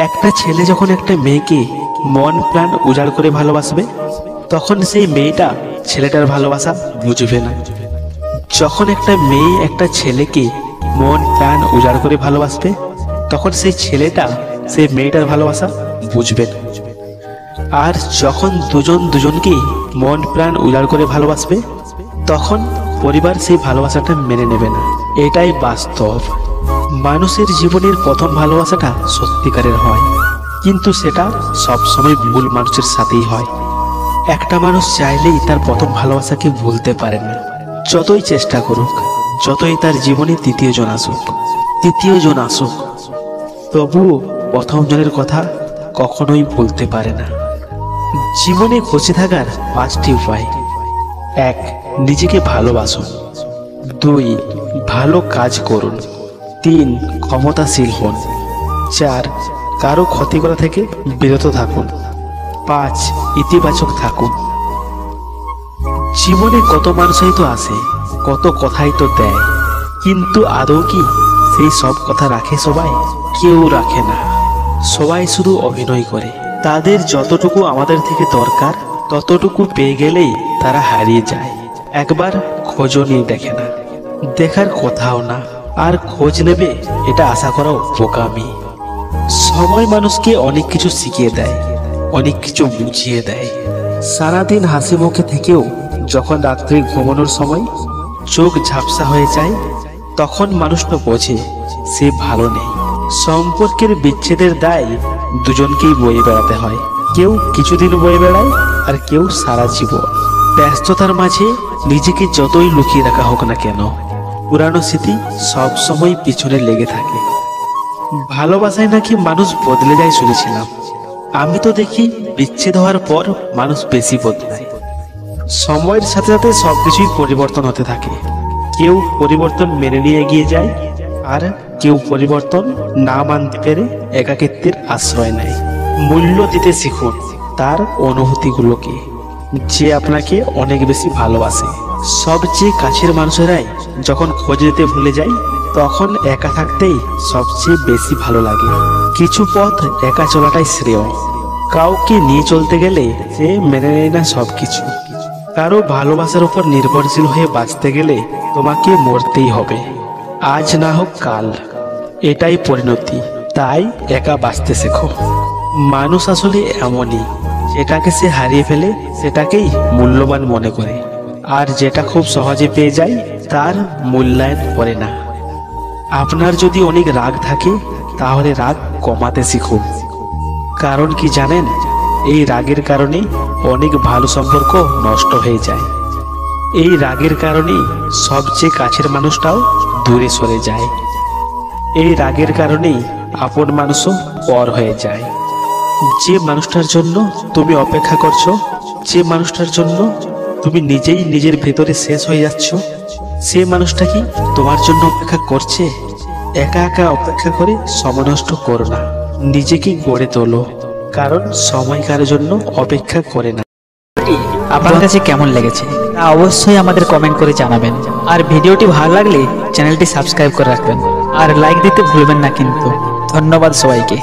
একটা ছেলে যখন একটা মেয়েকে মন প্রাণ উজাড় করে ভালোবাসবে, তখন সেই মেয়েটা ছেলেটার ভালোবাসা বুঝবে না। যখন একটা মেয়ে একটা ছেলেকে মন প্রাণ উজাড় করে ভালোবাসবে, তখন সেই ছেলেটা সেই মেয়েটার ভালোবাসা বুঝবে না। আর যখন দুজন দুজনকে মন প্রাণ উজাড় করে ভালোবাসবে, তখন পরিবার সেই ভালোবাসাটা মেনে নেবে না। এটাই বাস্তব। মানুষের জীবনের প্রথম ভালোবাসাটা সত্যিকারের হয়, কিন্তু সেটা সবসময় ভুল মানুষের সাথেই হয়। একটা মানুষ চাইলেই তার প্রথম ভালোবাসাকে ভুলতে পারে না, যতই চেষ্টা করুক, যতই তার জীবনে তৃতীয় জন আসুক, তবুও প্রথম জনের কথা কখনোই ভুলতে পারে না। জীবনে খুশি থাকার 5টি উপায়। 1. নিজেকে ভালোবাসুন। 2. ভালো কাজ করুন। 3. ক্ষমতাশীল হন। 4. কারো ক্ষতি করা থেকে বিরত থাকুন। 5. ইতিবাচক থাকুন। জীবনে কত মানুষই তো আসে, কত কথাই তো দেয়, কিন্তু আদৌ কি সেই সব কথা রাখে সবাই? কেউ রাখে না। সবাই শুধু অভিনয় করে। তাদের যতটুকু আমাদের থেকে দরকার ততটুকু পেয়ে গেলেই তারা হারিয়ে যায়। একবার খোঁজও নিয়ে দেখে না, দেখার কথাও না, আর খোঁজ নেবে এটা আশা করাও বোকামি। সময় মানুষকে অনেক কিছু শিখিয়ে দেয়, অনেক কিছু বুঝিয়ে দেয়। সারাদিন হাসি মুখে থেকেও যখন রাত্রে ঘুমানোর সময় চোখ ঝাপসা হয়ে যায়, তখন মানুষটা বোঝে সে ভালো নেই। সম্পর্কের বিচ্ছেদের দায় দুজনকেই বয়ে বেড়াতে হয়। কেউ কিছুদিন বয়ে বেড়ায়, আর কেউ সারা জীবন। ব্যস্ততার মাঝে নিজেকে যতই লুকিয়ে রাখা হোক না কেন, পুরানো স্মৃতি সবসময় পিছনে লেগে থাকে। ভালোবাসায় নাকি মানুষ বদলে যায় শুনেছিলাম। আমি তো দেখি বিচ্ছেদ হওয়ার পর মানুষ বেশি বদলায়। সময়ের সাথে সাথে সবকিছুই পরিবর্তন হতে থাকে। কেউ পরিবর্তন মেনে নিয়ে এগিয়ে যায়, আর কেউ পরিবর্তন না মানতে পেরে একাকিত্বের আশ্রয় নেয়। মূল্য দিতে শিখুন তার অনুভূতিগুলোকে, যে আপনাকে অনেক বেশি ভালোবাসে। সবচেয়ে কাছের মানুষেরাই যখন খোঁজ নিতে ভুলে যায়, তখন একা থাকতেই সবচেয়ে বেশি ভালো লাগে। কিছু পথ একা চলাটাই শ্রেয়। কাউকে নিয়ে চলতে গেলে সে মেনে নেয় না সবকিছু। কারো ভালোবাসার উপর নির্ভরশীল হয়ে বাঁচতে গেলে তোমাকে মরতেই হবে, আজ না হোক কাল। এটাই পরিণতি। তাই একা বাঁচতে শেখো। মানুষ আসলে এমনই, যেটাকে সে হারিয়ে ফেলে সেটাকেই মূল্যবান মনে করে, আর যেটা খুব সহজে পেয়ে যায় তার মূল্যায়ন করে না। আপনার যদি অনেক রাগ থাকে, তাহলে রাগ কমাতে শিখুন। কারণ কি জানেন, এই রাগের কারণে অনেক ভালো সম্পর্ক নষ্ট হয়ে যায়। এই রাগের কারণে সবচেয়ে কাছের মানুষটাও দূরে সরে যায়। এই রাগের কারণেই আপন মানুষও পর হয়ে যায়। যে মানুষটার জন্য তুমি অপেক্ষা করছো, যে মানুষটার জন্য তুমি নিজেই নিজের ভেতরে শেষ হয়ে যাচ্ছ, সে মানুষটা কি তোমার জন্য অপেক্ষা করছে? একা একা অপেক্ষা করে সময় নষ্ট করো না, নিজেকে গড়ে তোলো। কারণ সময় কারোর জন্য অপেক্ষা করে না। আপনার কাছে কেমন লেগেছে তা অবশ্যই আমাদের কমেন্ট করে জানাবেন। আর ভিডিওটি ভালো লাগলে চ্যানেলটি সাবস্ক্রাইব করে রাখবেন, আর লাইক দিতে ভুলবেন না কিন্তু। ধন্যবাদ সবাইকে।